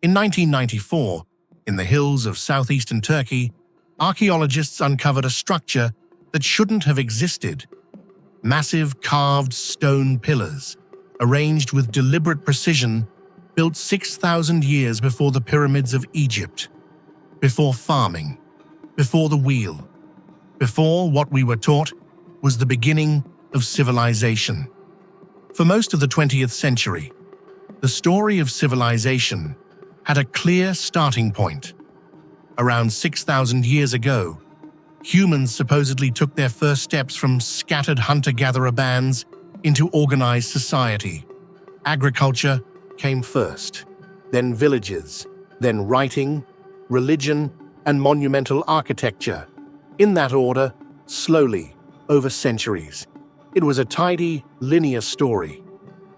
In 1994, in the hills of southeastern Turkey, archaeologists uncovered a structure that shouldn't have existed. Massive carved stone pillars, arranged with deliberate precision, built 6,000 years before the pyramids of Egypt, before farming, before the wheel, before what we were taught was the beginning of civilization. For most of the 20th century, the story of civilization had a clear starting point. Around 6,000 years ago, humans supposedly took their first steps from scattered hunter-gatherer bands into organized society. Agriculture came first, then villages, then writing, religion, and monumental architecture. In that order, slowly, over centuries. It was a tidy, linear story.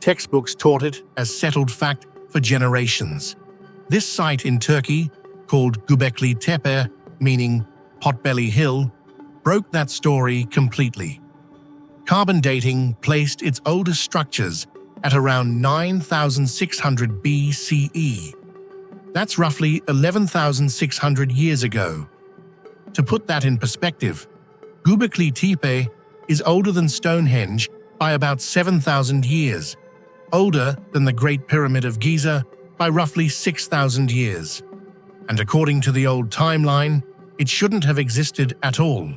Textbooks taught it as settled fact for generations. This site in Turkey, called Göbekli Tepe, meaning Potbelly Hill, broke that story completely. Carbon dating placed its oldest structures at around 9,600 BCE. That's roughly 11,600 years ago. To put that in perspective, Göbekli Tepe is older than Stonehenge by about 7,000 years, older than the Great Pyramid of Giza by roughly 6,000 years. And according to the old timeline, it shouldn't have existed at all,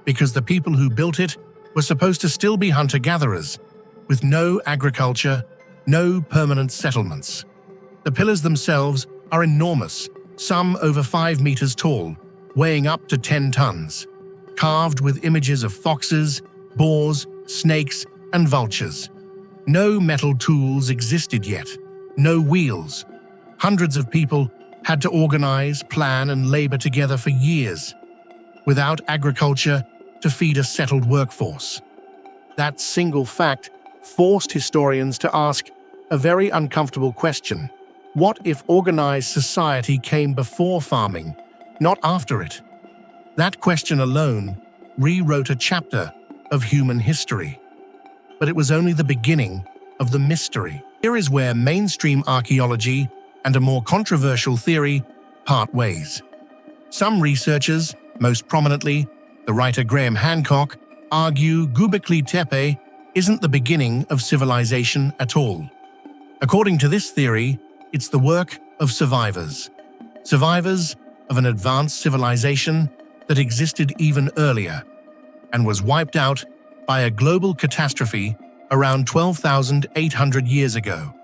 because the people who built it were supposed to still be hunter-gatherers, with no agriculture, no permanent settlements. The pillars themselves are enormous, some over 5 meters tall, weighing up to 10 tons, carved with images of foxes, boars, snakes, and vultures. No metal tools existed yet, no wheels. Hundreds of people had to organize, plan, and labor together for years, without agriculture to feed a settled workforce. That single fact forced historians to ask a very uncomfortable question. What if organized society came before farming, not after it? That question alone rewrote a chapter of human history. But it was only the beginning of the mystery. Here is where mainstream archaeology and a more controversial theory part ways. Some researchers, most prominently the writer Graham Hancock, argue Göbekli Tepe isn't the beginning of civilization at all. According to this theory, it's the work of survivors. Survivors of an advanced civilization that existed even earlier and was wiped out by a global catastrophe around 12,800 years ago.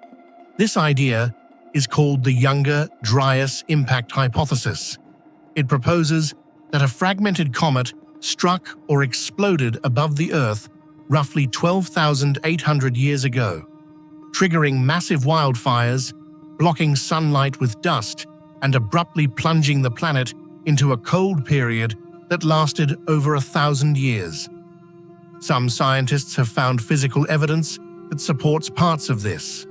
This idea is called the Younger Dryas impact hypothesis. It proposes that a fragmented comet struck or exploded above the Earth roughly 12,800 years ago, triggering massive wildfires, blocking sunlight with dust, and abruptly plunging the planet into a cold period that lasted over 1,000 years. Some scientists have found physical evidence that supports parts of this.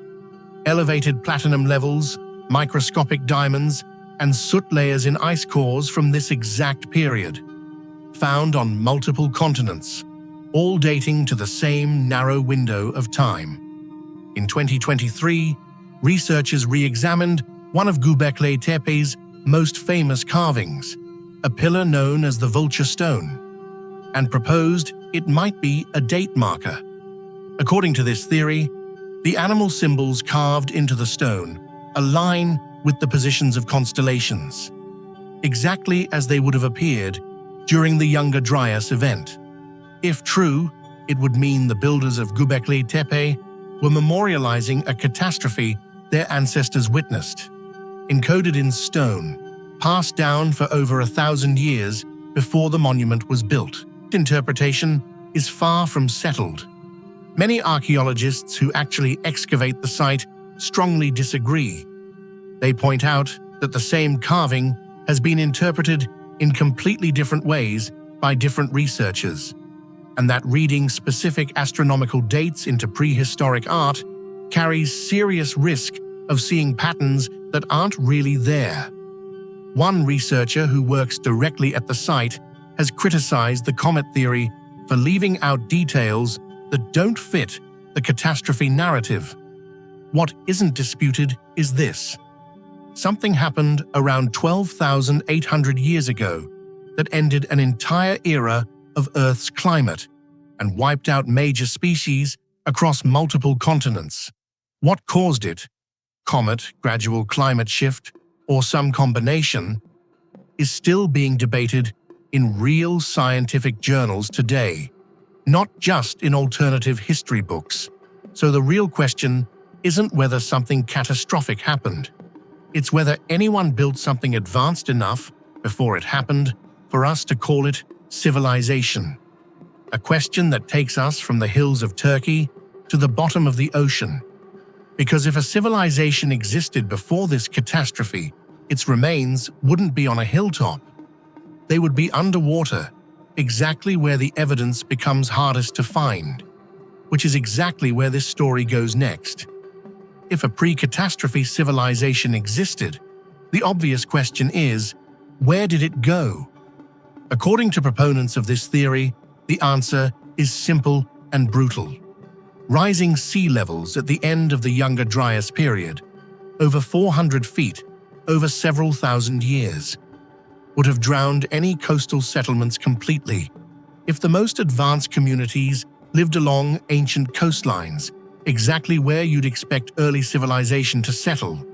Elevated platinum levels, microscopic diamonds, and soot layers in ice cores from this exact period, found on multiple continents, all dating to the same narrow window of time. In 2023, researchers re-examined one of Göbekli Tepe's most famous carvings, a pillar known as the Vulture Stone, and proposed it might be a date marker. According to this theory, the animal symbols carved into the stone align with the positions of constellations, exactly as they would have appeared during the Younger Dryas event. If true, it would mean the builders of Göbekli Tepe were memorializing a catastrophe their ancestors witnessed, encoded in stone, passed down for over 1,000 years before the monument was built. Interpretation is far from settled. Many archaeologists who actually excavate the site strongly disagree. They point out that the same carving has been interpreted in completely different ways by different researchers, and that reading specific astronomical dates into prehistoric art carries serious risk of seeing patterns that aren't really there. One researcher who works directly at the site has criticized the comet theory for leaving out details that don't fit the catastrophe narrative. What isn't disputed is this: something happened around 12,800 years ago that ended an entire era of Earth's climate and wiped out major species across multiple continents. What caused it? Comet, gradual climate shift, or some combination, is still being debated in real scientific journals today, not just in alternative history books. So the real question isn't whether something catastrophic happened. It's whether anyone built something advanced enough before it happened for us to call it civilization. A question that takes us from the hills of Turkey to the bottom of the ocean. Because if a civilization existed before this catastrophe, its remains wouldn't be on a hilltop. They would be underwater, exactly where the evidence becomes hardest to find, which is exactly where this story goes next. If a pre-catastrophe civilization existed, the obvious question is, where did it go? According to proponents of this theory, the answer is simple and brutal. Rising sea levels at the end of the Younger Dryas period, over 400 feet, over several thousand years, would have drowned any coastal settlements completely. If the most advanced communities lived along ancient coastlines, exactly where you'd expect early civilization to settle,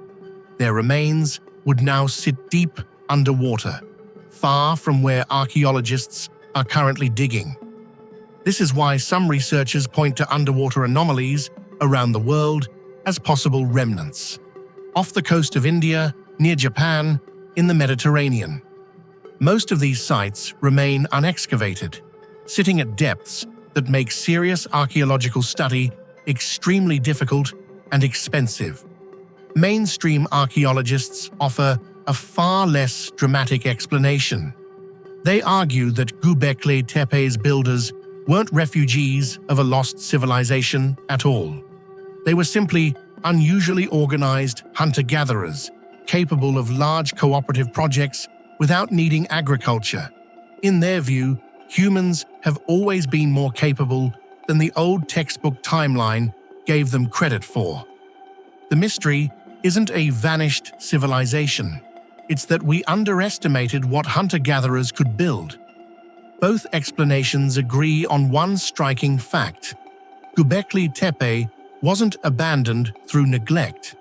their remains would now sit deep underwater, far from where archaeologists are currently digging. This is why some researchers point to underwater anomalies around the world as possible remnants. Off the coast of India, near Japan, in the Mediterranean. Most of these sites remain unexcavated, sitting at depths that make serious archaeological study extremely difficult and expensive. Mainstream archaeologists offer a far less dramatic explanation. They argue that Göbekli Tepe's builders weren't refugees of a lost civilization at all. They were simply unusually organized hunter-gatherers, capable of large cooperative projects without needing agriculture. In their view, humans have always been more capable than the old textbook timeline gave them credit for. The mystery isn't a vanished civilization. It's that we underestimated what hunter-gatherers could build. Both explanations agree on one striking fact. Göbekli Tepe wasn't abandoned through neglect.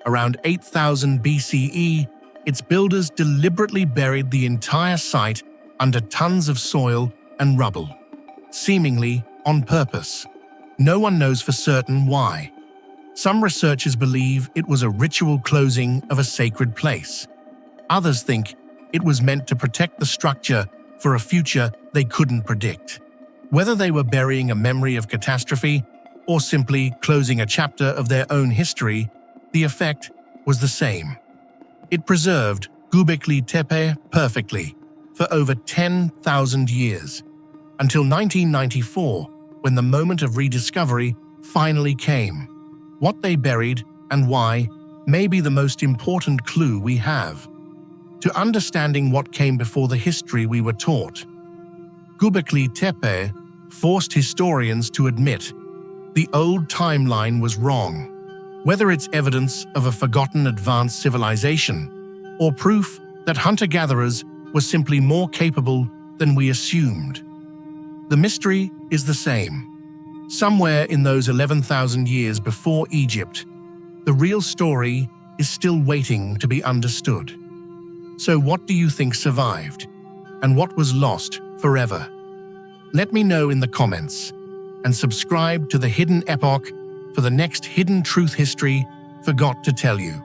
Around 8000 BCE, its builders deliberately buried the entire site under tons of soil and rubble, seemingly on purpose. No one knows for certain why. Some researchers believe it was a ritual closing of a sacred place. Others think it was meant to protect the structure for a future they couldn't predict. Whether they were burying a memory of catastrophe or simply closing a chapter of their own history, the effect was the same. It preserved Göbekli Tepe perfectly for over 10,000 years, until 1994, when the moment of rediscovery finally came. What they buried and why may be the most important clue we have to understanding what came before the history we were taught. Göbekli Tepe forced historians to admit the old timeline was wrong, whether it's evidence of a forgotten advanced civilization or proof that hunter-gatherers were simply more capable than we assumed. The mystery is the same. Somewhere in those 11,000 years before Egypt, the real story is still waiting to be understood. So what do you think survived? And what was lost forever? Let me know in the comments, and subscribe to The Hidden Epoch for the next hidden truth history forgot to tell you.